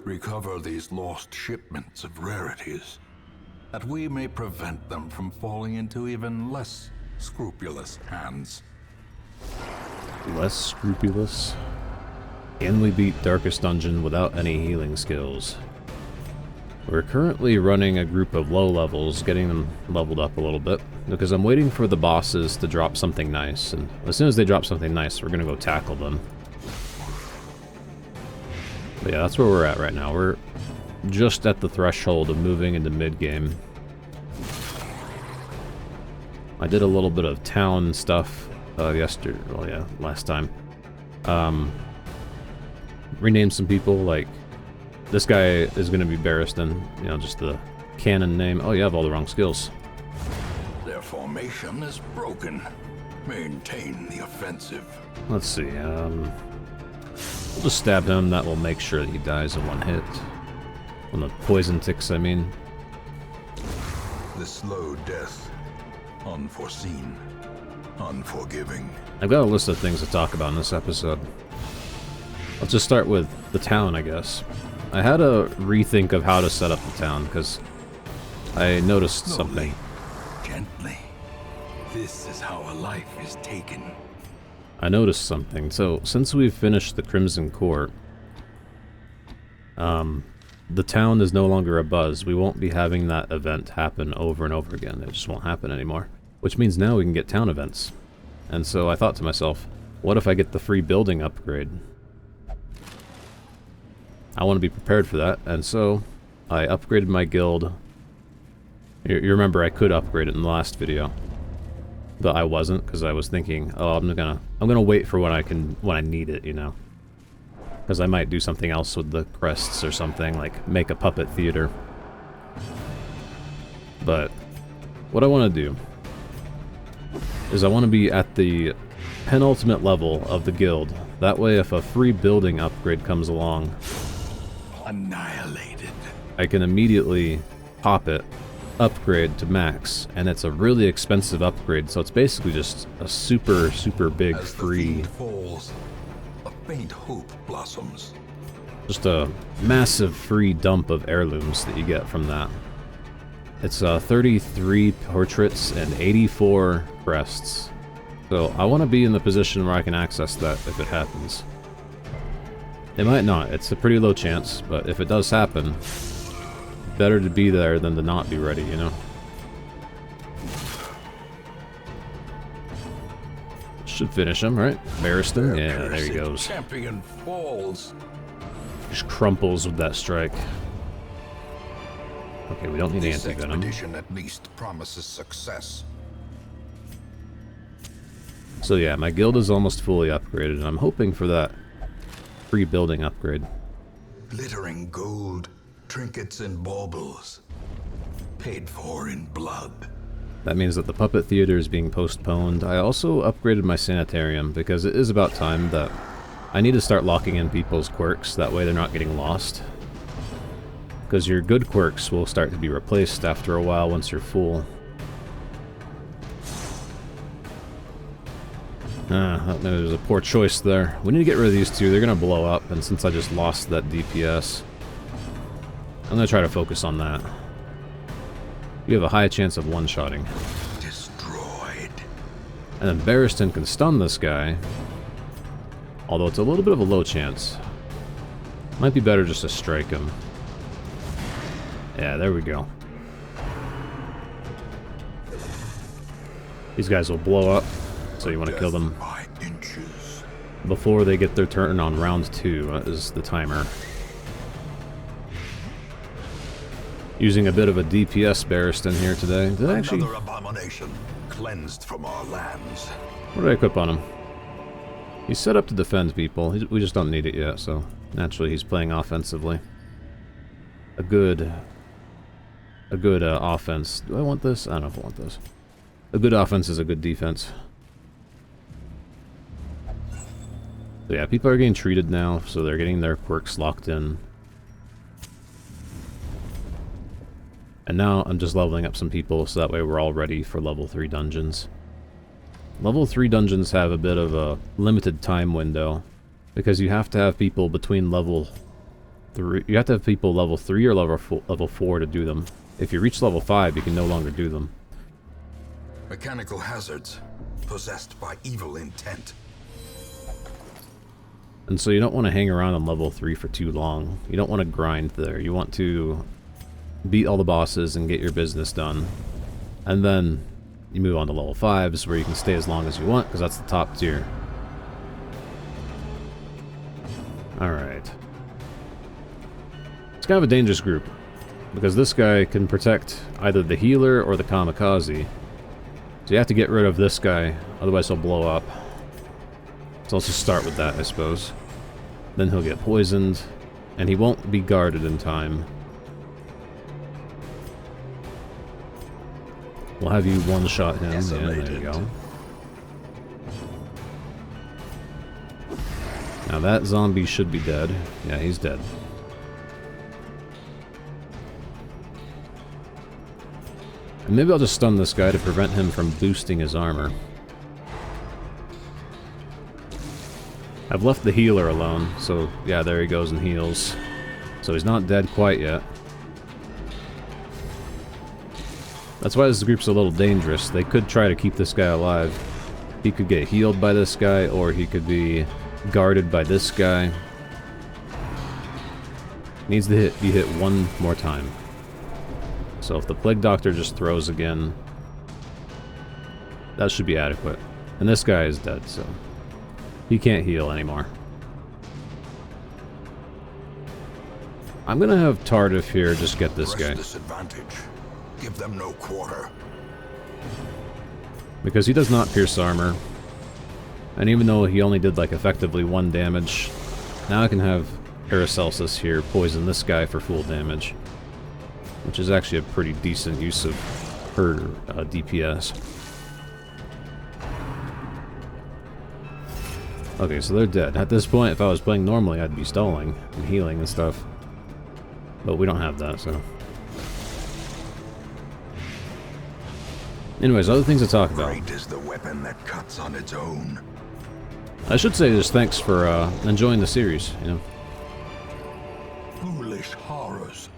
Recover these lost shipments of rarities, that we may prevent them from falling into even less scrupulous hands. Less scrupulous? Can we beat Darkest Dungeon without any healing skills? We're currently running a group of low levels, getting them leveled up a little bit, because I'm waiting for the bosses to drop something nice, and as soon as they drop something nice, we're gonna go tackle them. But yeah, that's where we're at right now. We're just at the threshold of moving into mid-game. I did a little bit of town stuff yesterday, well yeah, last time. Renamed some people, like, this guy is going to be Barristan, you know, just the canon name. Oh, you have all the wrong skills. Their formation is broken. Maintain the offensive. Let's see, we'll just stab him. That will make sure that he dies in one hit. When the poison ticks, I mean. The slow death. Unforeseen. Unforgiving. I've got a list of things to talk about in this episode. Let's just start with the town, I guess. I had a rethink of how to set up the town, because I noticed something. Gently. This is how a life is taken. I noticed something. So, since we've finished the Crimson Court, the town is no longer a buzz. We won't be having that event happen over and over again. It just won't happen anymore. Which means now we can get town events. And so I thought to myself, what if I get the free building upgrade? I want to be prepared for that, and so I upgraded my guild. You remember I could upgrade it in the last video, but I wasn't, because I was thinking, oh, I'm gonna wait for when I need it, you know, because I might do something else with the crests or something, like make a puppet theater. But what I want to do is I want to be at the penultimate level of the guild. That way, if a free building upgrade comes along, annihilated, I can immediately pop it, upgrade to max, and it's a really expensive upgrade, so it's basically just a super, super big free... As the falls, a faint hope blossoms. Just a massive free dump of heirlooms that you get from that. It's 33 portraits and 84 crests. So I want to be in the position where I can access that if it happens. It might not. It's a pretty low chance, but if it does happen, better to be there than to not be ready, you know? Should finish him, right? Barristan? Yeah, there he goes. Champion falls. Just crumples with that strike. Okay, we don't need This anti-venom. expedition at least promises success. So yeah, my guild is almost fully upgraded, and I'm hoping for that free building upgrade. Glittering gold, trinkets and baubles, paid for in blood. That means that the puppet theater is being postponed. I also upgraded my sanitarium, because it is about time that I need to start locking in people's quirks, that way they're not getting lost. Because your good quirks will start to be replaced after a while once you're full. That was a poor choice there. We need to get rid of these two. They're going to blow up, and since I just lost that DPS, I'm going to try to focus on that. You have a high chance of one-shotting. Destroyed. And then Barristan can stun this guy, although it's a little bit of a low chance. Might be better just to strike him. Yeah, there we go. These guys will blow up, so you want to kill them before they get their turn on round 2, is the timer. Using a bit of a DPS Barristan here today. Did I actually... Another abomination cleansed from our lands. What did I equip on him? He's set up to defend people. We just don't need it yet, so naturally he's playing offensively. A good offense. Do I want this? I don't know if I want this. A good offense is a good defense. So yeah, people are getting treated now, so they're getting their quirks locked in. And now I'm just leveling up some people, so that way we're all ready for level 3 dungeons. Level 3 dungeons have a bit of a limited time window, because you have to have people between level 3. You have to have people level 3 or level 4 to do them. If you reach level 5, you can no longer do them. Mechanical hazards possessed by evil intent. And so you don't want to hang around on level 3 for too long. You don't want to grind there. You want to beat all the bosses and get your business done. And then you move on to level 5s where you can stay as long as you want because that's the top tier. Alright. It's kind of a dangerous group because this guy can protect either the healer or the kamikaze. So you have to get rid of this guy, otherwise he'll blow up. So let's just start with that, I suppose. Then he'll get poisoned, and he won't be guarded in time. We'll have you one-shot him. Yeah, there you go. Now that zombie should be dead. Yeah, he's dead. And maybe I'll just stun this guy to prevent him from boosting his armor. I've left the healer alone, so yeah, there he goes and heals. So he's not dead quite yet. That's why this group's a little dangerous. They could try to keep this guy alive. He could get healed by this guy, or he could be guarded by this guy. Needs to be hit one more time. So if the Plague Doctor just throws again, that should be adequate. And this guy is dead, so he can't heal anymore. I'm gonna have Tardif here just get this guy. Disadvantage. Give them no quarter. Because he does not pierce armor. And even though he only did like effectively 1 damage, now I can have Paracelsus here poison this guy for full damage. Which is actually a pretty decent use of her DPS. Okay, so they're dead. At this point, if I was playing normally, I'd be stalling and healing and stuff. But we don't have that, so... Anyways, other things to talk about. Great is the weapon that cuts on its own. I should say just thanks for enjoying the series, you know. Foolish horrors.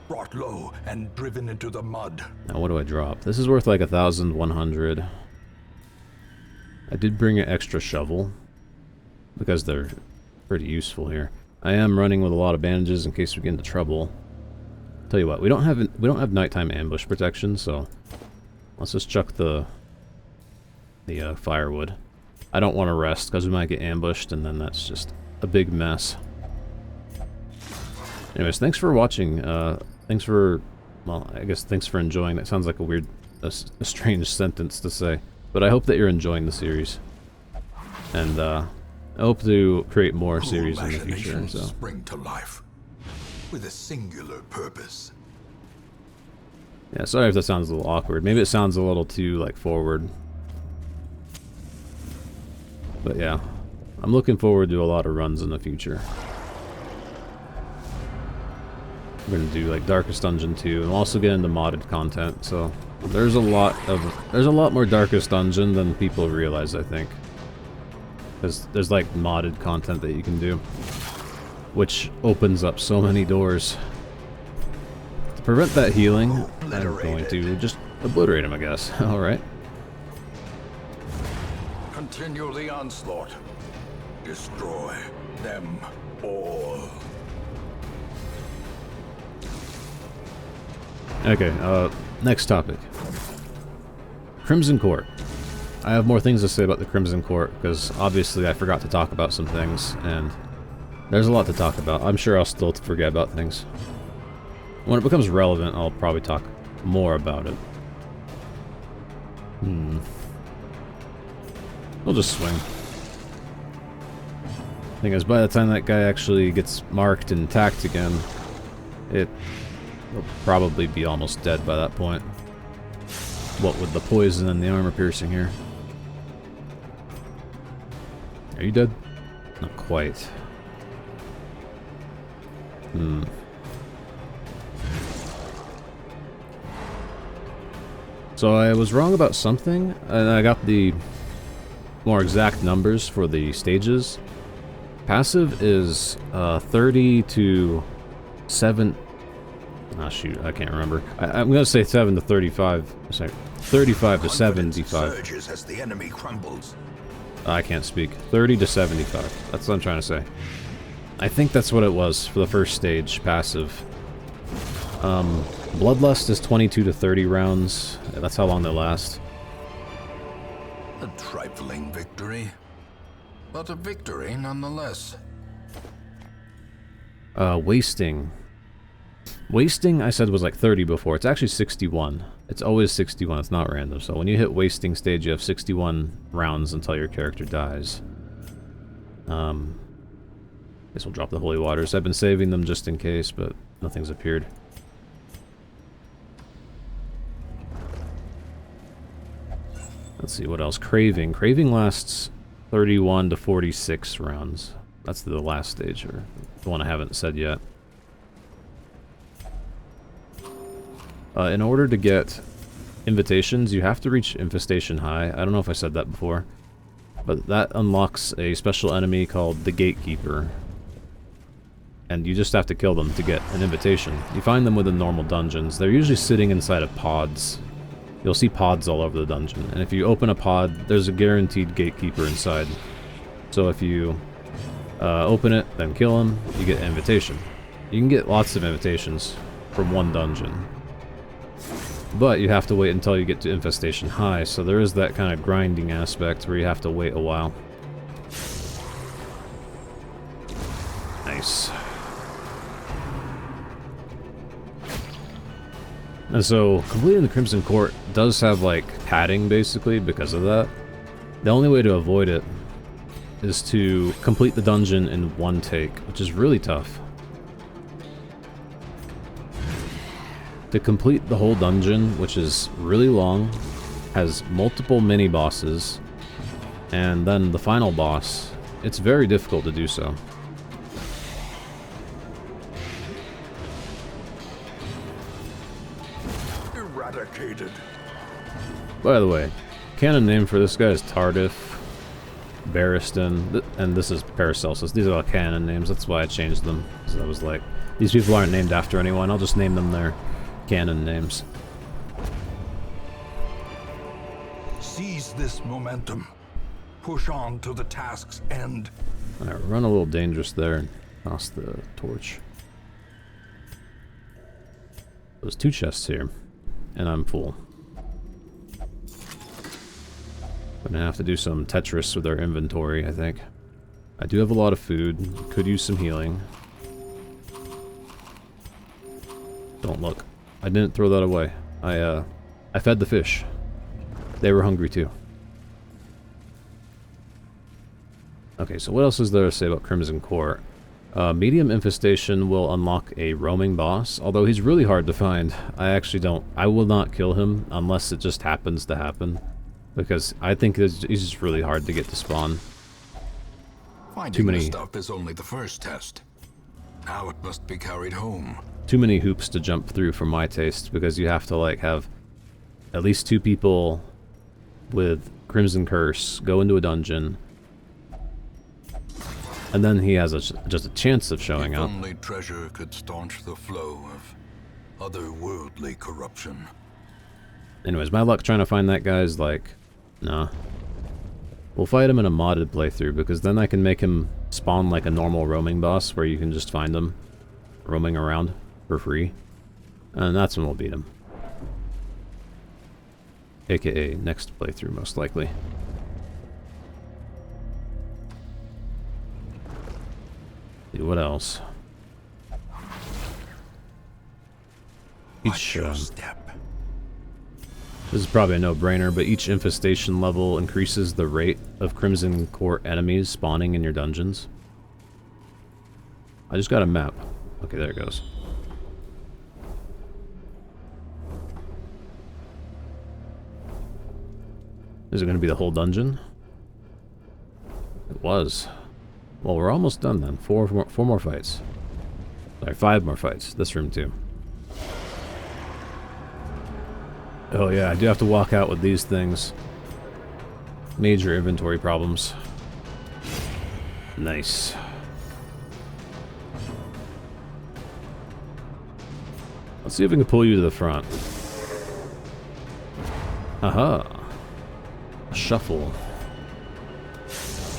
Brought low and driven into the mud. Now what do I drop? This is worth like 1,100. I did bring an extra shovel because they're pretty useful here. I am running with a lot of bandages in case we get into trouble. Tell you what, we don't have nighttime ambush protection, so let's just chuck the firewood. I don't want to rest because we might get ambushed, and then that's just a big mess. Anyways, thanks for watching. Thanks for, well, I guess thanks for enjoying. That sounds like a strange sentence to say, but I hope that you're enjoying the series, and I hope to create more series in the future. So spring to life with a singular purpose. Yeah, sorry if that sounds a little awkward. Maybe it sounds a little too like forward, but yeah, I'm looking forward to a lot of runs in the future. We're gonna do like Darkest Dungeon 2, and we'll also get into modded content. So there's a lot more Darkest Dungeon than people realize, I think. There's like modded content that you can do, which opens up so many doors. To prevent that healing, I'm going to just obliterate him, I guess. All right. Continue the onslaught. Destroy them all. Okay, next topic. Crimson Court. I have more things to say about the Crimson Court, because obviously I forgot to talk about some things, and there's a lot to talk about. I'm sure I'll still forget about things. When it becomes relevant, I'll probably talk more about it. We'll just swing. Thing is, by the time that guy actually gets marked and attacked again, it will probably be almost dead by that point. What with the poison and the armor piercing here. Are you dead? Not quite. So I was wrong about something, and I got the more exact numbers for the stages. Passive is 30 to 7... Ah, shoot, I can't remember. I'm going to say 7 to 35. Sorry, 35 to 75. Surges as the enemy crumbles. I can't speak. 30 to 75. That's what I'm trying to say. I think that's what it was for the first stage, passive. Bloodlust is 22 to 30 rounds. That's how long they last. A trifling victory, but a victory nonetheless. Wasting. Wasting, I said, was like 30 before. It's actually 61. It's always 61. It's not random. So when you hit wasting stage, you have 61 rounds until your character dies. Guess we'll drop the holy waters. I've been saving them just in case, but nothing's appeared. Let's see, what else? Craving. Craving lasts 31 to 46 rounds. That's the last stage, or the one I haven't said yet. In order to get invitations, you have to reach Infestation High. I don't know if I said that before, but that unlocks a special enemy called the Gatekeeper. And you just have to kill them to get an invitation. You find them within normal dungeons. They're usually sitting inside of pods. You'll see pods all over the dungeon. And if you open a pod, there's a guaranteed Gatekeeper inside. So if you open it, then kill him, you get an invitation. You can get lots of invitations from one dungeon. But you have to wait until you get to Infestation High, so there is that kind of grinding aspect where you have to wait a while. Nice. And so, completing the Crimson Court does have, like, padding, basically, because of that. The only way to avoid it is to complete the dungeon in one take, which is really tough. To complete the whole dungeon, which is really long, has multiple mini-bosses, and then the final boss, it's very difficult to do so. Eradicated. By the way, canon name for this guy is Tardif, Barristan, and this is Paracelsus. These are all canon names, that's why I changed them. Because I was like, these people aren't named after anyone, I'll just name them their canon names. Seize this momentum. Push on to the task's end. Alright, run a little dangerous there and toss the torch. There's 2 chests here, and I'm full. Gonna have to do some Tetris with our inventory, I think. I do have a lot of food. Could use some healing. Don't look. I didn't throw that away. I fed the fish. They were hungry too. Okay, so what else is there to say about Crimson Court? Medium Infestation will unlock a roaming boss, although he's really hard to find. I will not kill him unless it just happens to happen. Because I think he's just really hard to get to spawn. Finding the stuff is only the first test. Now it must be carried home. Too many hoops to jump through for my taste, because you have to like have at least 2 people with Crimson Curse go into a dungeon, and then he has just a chance of showing up. If only treasure could staunch the flow of otherworldly corruption. Anyways, my luck trying to find that guy is like, nah. We'll fight him in a modded playthrough, because then I can make him spawn like a normal roaming boss, where you can just find him roaming around for free. And that's when we'll beat him. AKA next playthrough, most likely. See, what else? Watch your step. This is probably a no-brainer, but each infestation level increases the rate of Crimson Court enemies spawning in your dungeons. I just got a map. Okay, there it goes. Is it going to be the whole dungeon? It was. Well, we're almost done then. Four more fights. Sorry, 5 more fights. This room too. Oh yeah, I do have to walk out with these things. Major inventory problems. Nice. Let's see if we can pull you to the front. Aha. Shuffle.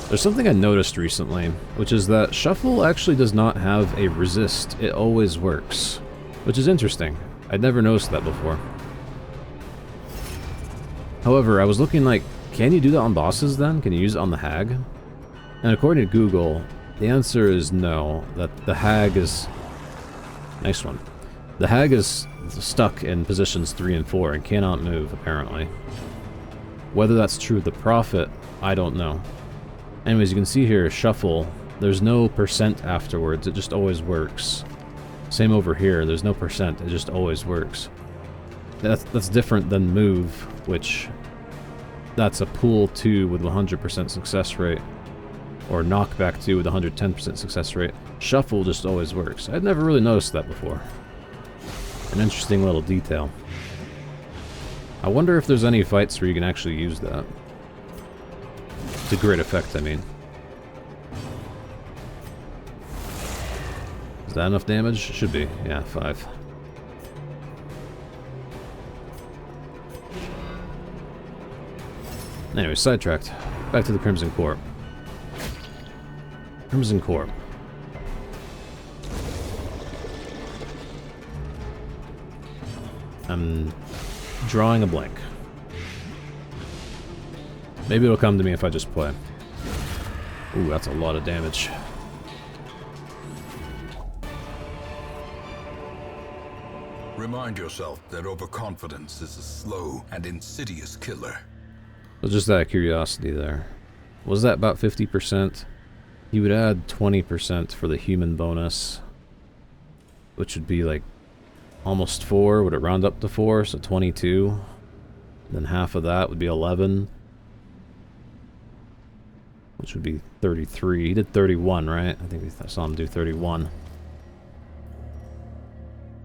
There's something I noticed recently, which is that shuffle actually does not have a resist. It always works, which is interesting. I'd never noticed that before. However, I was looking like, can you do that on bosses then? Can you use it on the hag? And according to Google, the answer is no, that the hag is... Nice one. The hag is stuck in positions 3 and 4 and cannot move, apparently. Whether that's true of the Prophet, I don't know. Anyways, you can see here, shuffle, there's no percent afterwards, it just always works. Same over here, there's no percent, it just always works. That's different than move, which... That's a pool 2 with 100% success rate. Or knockback 2 with 110% success rate. Shuffle just always works. I'd never really noticed that before. An interesting little detail. I wonder if there's any fights where you can actually use that. To great effect, I mean. Is that enough damage? Should be. Yeah, 5. Anyway, sidetracked. Back to the Crimson Corp. Crimson Corp. I'm drawing a blank. Maybe it'll come to me if I just play. Ooh, that's a lot of damage. Remind yourself that overconfidence is a slow and insidious killer. Well, just out of curiosity there. Was that about 50%? You would add 20% for the human bonus, which would be like almost 4. Would it round up to 4? So 22. Then half of that would be 11, which would be 33. He did 31, right? I think I saw him do 31.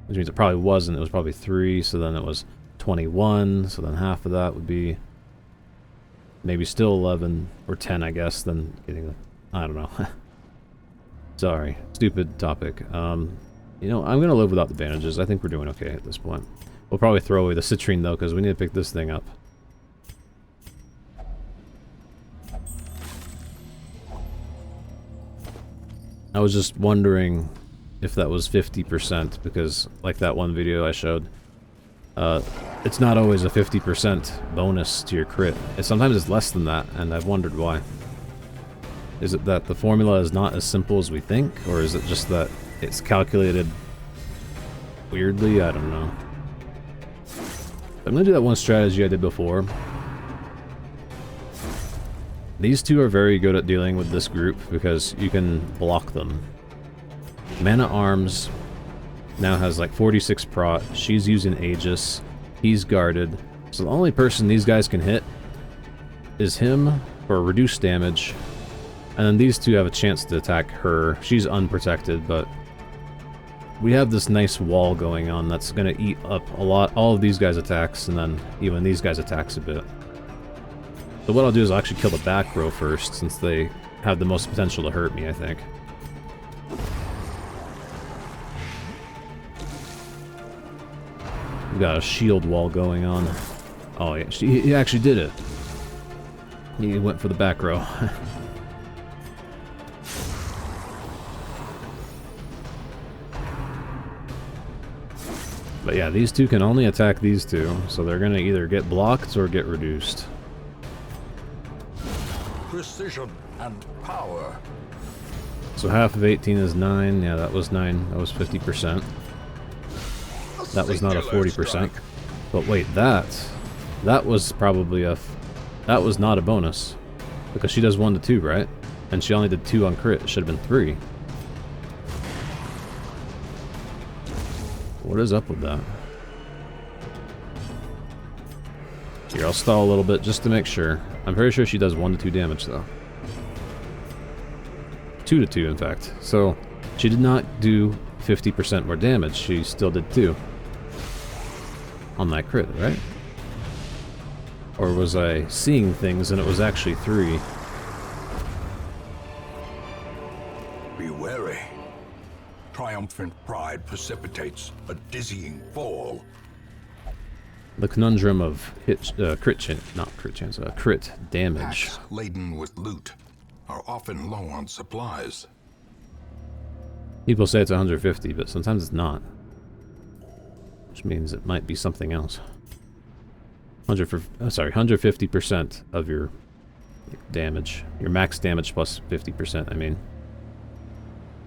Which means it probably wasn't. It was probably 3, so then it was 21. So then half of that would be maybe still 11 or 10, I guess. Then getting the... I don't know. Sorry. Stupid topic. You know, I'm going to live without the bandages. I think we're doing okay at this point. We'll probably throw away the citrine, though, because we need to pick this thing up. I was just wondering if that was 50%, because, like that one video I showed, it's not always a 50% bonus to your crit. Sometimes it's less than that, and I've wondered why. Is it that the formula is not as simple as we think, or is it just that it's calculated weirdly? I don't know. I'm going to do that one strategy I did before. These two are very good at dealing with this group because you can block them. Man-at-Arms now has like 46 prot. She's using Aegis. He's guarded. So the only person these guys can hit is him for reduced damage. And then these two have a chance to attack her. She's unprotected, but we have this nice wall going on that's going to eat up all of these guys' attacks, and then even these guys' attacks a bit. So what I'll do is I'll actually kill the back row first, since they have the most potential to hurt me, I think. We got a shield wall going on. Oh, yeah, he actually did it. He went for the back row. But yeah, these two can only attack these two, so they're gonna either get blocked or get reduced. Precision and power. So half of 18 is 9. Yeah, that was 9. That was 50%. That was not a 40%. But wait, that was probably that was not a bonus. Because she does 1 to 2, right? And she only did 2 on crit. It should have been 3. What is up with that? Here, I'll stall a little bit just to make sure. I'm pretty sure she does 1 to 2 damage, though. 2 to 2, in fact. So, she did not do 50% more damage. She still did 2. On that crit, right? Or was I seeing things and it was actually 3? Be wary. triumphant pride precipitates a dizzying fall. The conundrum of crit damage. Packs laden with loot are often low on supplies. People say it's 150, but sometimes it's not. Which means it might be something else. 150% of your damage. Your max damage plus 50%, I mean.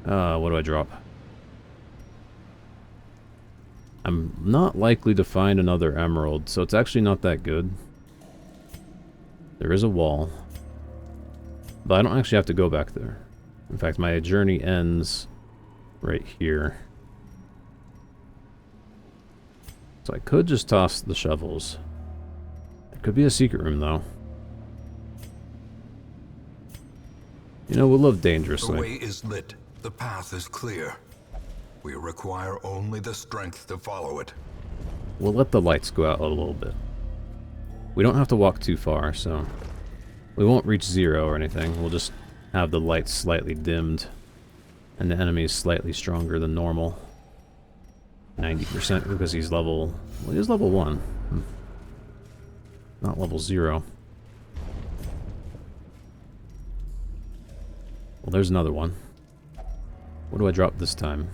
What do I drop? I'm not likely to find another emerald, so it's actually not that good. There is a wall. But I don't actually have to go back there. In fact, my journey ends right here. So I could just toss the shovels. It could be a secret room, though. You know, we'll live dangerously. The way is lit. The path is clear. We require only the strength to follow it. We'll let the lights go out a little bit. We don't have to walk too far, so we won't reach 0 or anything. We'll just have the lights slightly dimmed and the enemy is slightly stronger than normal. 90% because he's level... Well, he's level 1. Not level 0. Well, there's another one. What do I drop this time?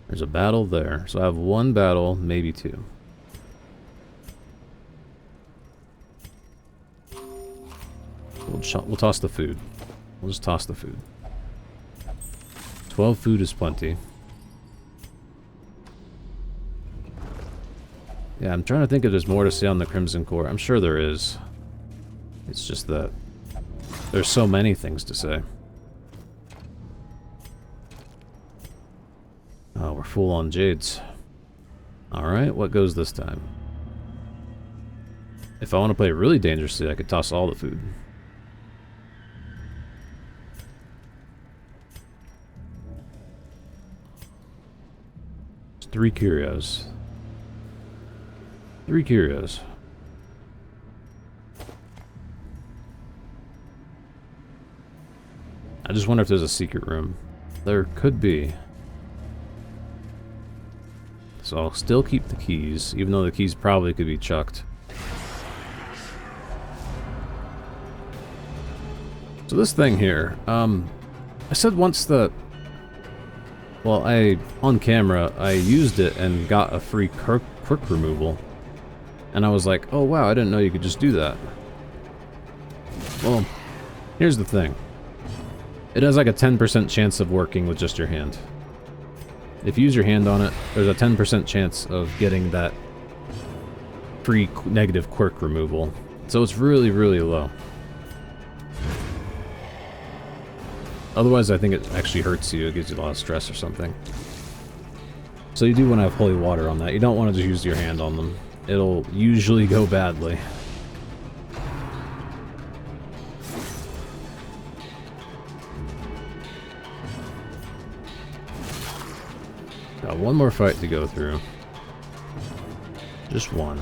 There's a battle there. So I have one battle, maybe 2. We'll toss the food. We'll just toss the food. 12 food is plenty. Yeah, I'm trying to think if there's more to say on the Crimson Core. I'm sure there is. It's just that there's so many things to say. Oh, we're full on jades. Alright, what goes this time? If I want to play really dangerously, I could toss all the food. It's 3 curios. 3 curios. I just wonder if there's a secret room. There could be. So I'll still keep the keys, even though the keys probably could be chucked. So this thing here, I said once that, well, on camera, I used it and got a free quirk removal. And I was like, oh wow, I didn't know you could just do that. Well, here's the thing. It has like a 10% chance of working with just your hand. If you use your hand on it, there's a 10% chance of getting that free negative quirk removal. So it's really, really low. Otherwise, I think it actually hurts you. It gives you a lot of stress or something. So you do want to have holy water on that. You don't want to just use your hand on them. It'll usually go badly. Got one more fight to go through. Just one.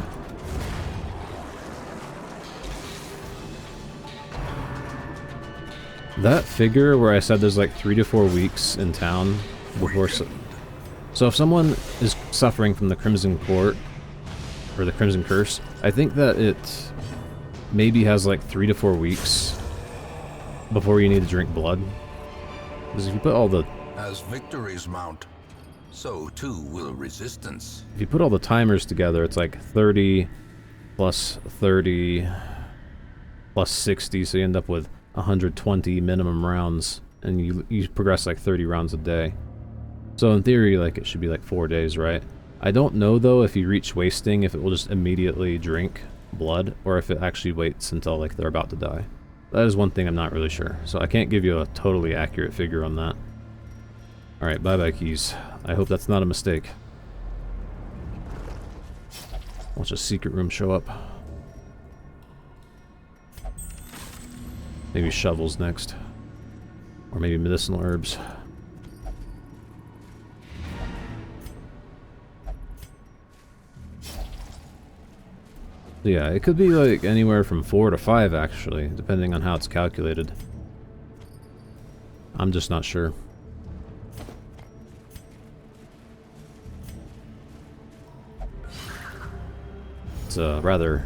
That figure where I said there's like 3 to 4 weeks in town before... So if someone is suffering from the Crimson Court, or the Crimson Curse, I think that it maybe has like 3 to 4 weeks before you need to drink blood. Because if you put all the... As victories mount, so too will resistance. If you put all the timers together, it's like 30 plus 30 plus 60, so you end up with 120 minimum rounds, and you progress like 30 rounds a day. So in theory, like, it should be like 4 days, right? I don't know, though, if you reach wasting, if it will just immediately drink blood, or if it actually waits until, like, they're about to die. That is one thing I'm not really sure, so I can't give you a totally accurate figure on that. Alright, bye-bye keys. I hope that's not a mistake. Watch a secret room show up. Maybe shovels next. Or maybe medicinal herbs. Yeah, it could be like anywhere from 4 to 5 actually, depending on how it's calculated. I'm just not sure. It's a rather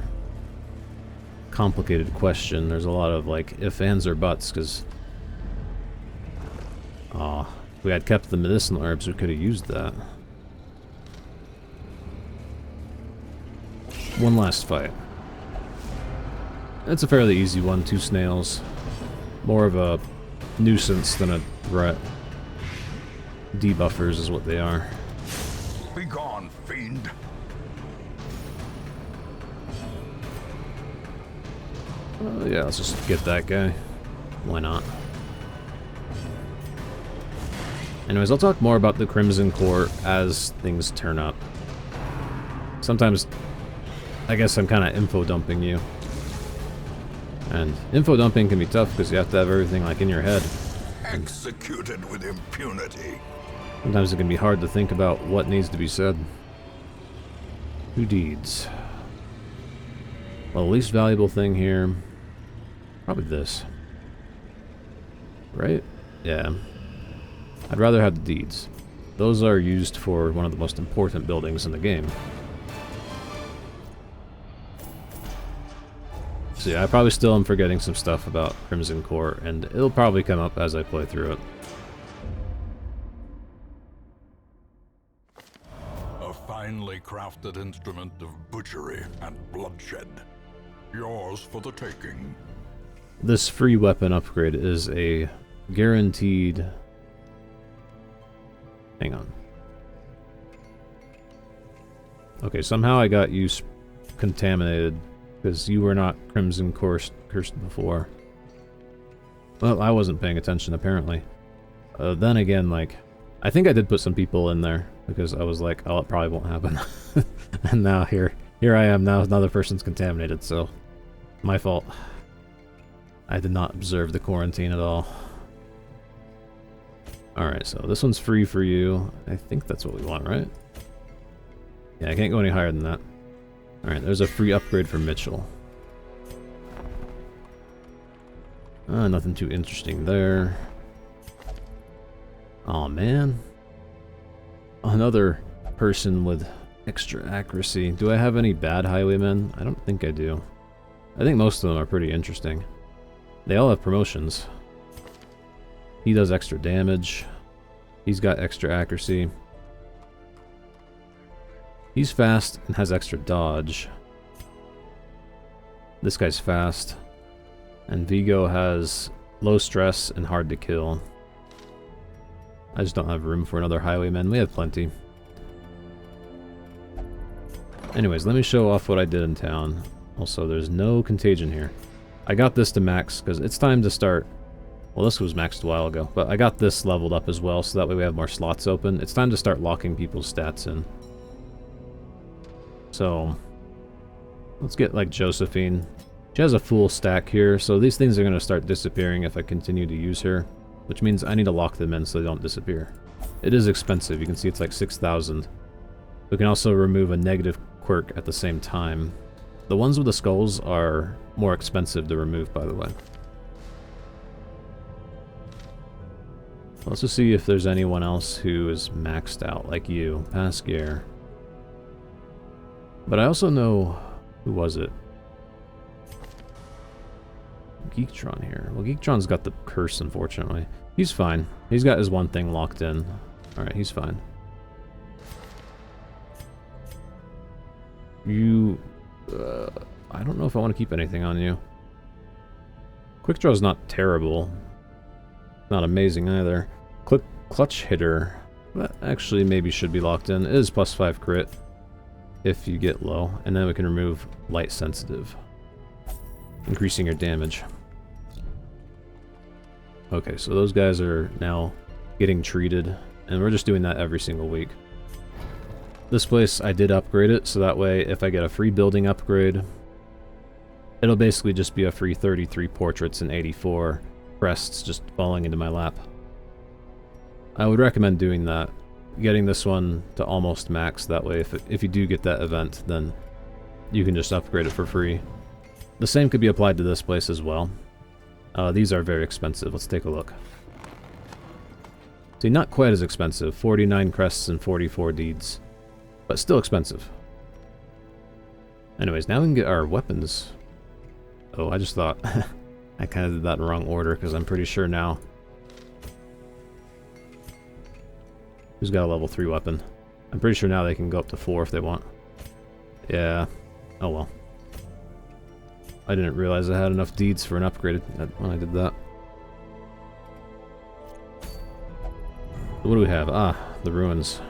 complicated question. There's a lot of, like, if, ands, or buts, because... if we had kept the medicinal herbs, we could have used that. One last fight. It's a fairly easy one, 2 snails. More of a nuisance than a threat. Debuffers is what they are. Be gone, fiend. Yeah, let's just get that guy. Why not? Anyways, I'll talk more about the Crimson Court as things turn up. Sometimes, I guess I'm kind of info dumping you. And info dumping can be tough because you have to have everything like in your head. Executed with impunity. Sometimes it can be hard to think about what needs to be said. 2 deeds. Well, the least valuable thing here... probably this. Right? Yeah. I'd rather have the deeds. Those are used for one of the most important buildings in the game. So yeah, I probably still am forgetting some stuff about Crimson Court, and it'll probably come up as I play through it. A finely crafted instrument of butchery and bloodshed. Yours for the taking. This free weapon upgrade is a guaranteed... Hang on. Okay, somehow I got you contaminated, because you were not Crimson cursed before. Well, I wasn't paying attention, apparently. Then again, like, I think I did put some people in there, because I was like, oh, it probably won't happen. And now here I am, now another person's contaminated, so... my fault. I did not observe the quarantine at all. Alright, so this one's free for you. I think that's what we want, right? Yeah, I can't go any higher than that. Alright, there's a free upgrade for Mitchell. Nothing too interesting there. Aw, man. Another person with extra accuracy. Do I have any bad highwaymen? I don't think I do. I think most of them are pretty interesting. They all have promotions. He does extra damage. He's got extra accuracy. He's fast and has extra dodge. This guy's fast. And Vigo has low stress and hard to kill. I just don't have room for another highwayman. We have plenty. Anyways, let me show off what I did in town. Also, there's no contagion here. I got this to max because it's time to start... well, this was maxed a while ago, but I got this leveled up as well, so that way we have more slots open. It's time to start locking people's stats in. So, let's get, like, Josephine. She has a full stack here, so these things are going to start disappearing if I continue to use her, which means I need to lock them in so they don't disappear. It is expensive. You can see it's like 6,000. We can also remove a negative quirk at the same time. The ones with the skulls are more expensive to remove, by the way. Let's just see if there's anyone else who is maxed out, like you, Pasquier. But I also know... who was it? Geektron here. Well, Geektron's got the curse, unfortunately. He's fine. He's got his one thing locked in. Alright, he's fine. You... I don't know if I want to keep anything on you. Quick Draw's not terrible. Not amazing either. Clutch Hitter. That actually maybe should be locked in. It is +5 crit if you get low. And then we can remove Light Sensitive, increasing your damage. Okay, so those guys are now getting treated. And we're just doing that every single week. This place, I did upgrade it, so that way if I get a free building upgrade, it'll basically just be a free 33 portraits and 84 crests just falling into my lap. I would recommend doing that. Getting this one to almost max, that way if you do get that event, then you can just upgrade it for free. The same could be applied to this place as well. These are very expensive. Let's take a look. See, not quite as expensive. 49 crests and 44 deeds. But still expensive. Anyways, now we can get our weapons. Oh, I just thought... I kind of did that in the wrong order, because I'm pretty sure now... Who's got a level 3 weapon? I'm pretty sure now they can go up to 4 if they want. Yeah. Oh well. I didn't realize I had enough deeds for an upgrade when I did that. What do we have? Ah, the ruins.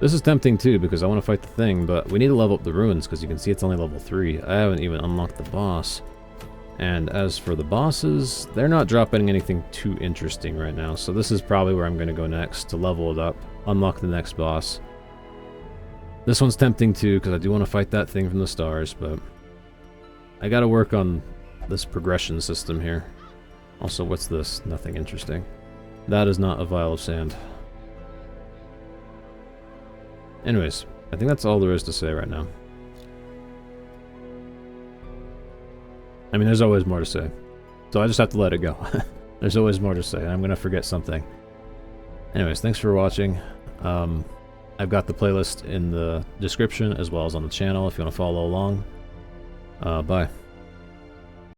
This is tempting too, because I want to fight the thing, but we need to level up the ruins, because you can see it's only level 3. I haven't even unlocked the boss. And as for the bosses, they're not dropping anything too interesting right now, so this is probably where I'm going to go next, to level it up, unlock the next boss. This one's tempting too, because I do want to fight that thing from the stars, but... I gotta work on this progression system here. Also, what's this? Nothing interesting. That is not a vial of sand. Anyways, I think that's all there is to say right now. I mean, there's always more to say. So I just have to let it go. There's always more to say. I'm gonna forget something. Anyways, thanks for watching. I've got the playlist in the description as well as on the channel if you want to follow along. Bye.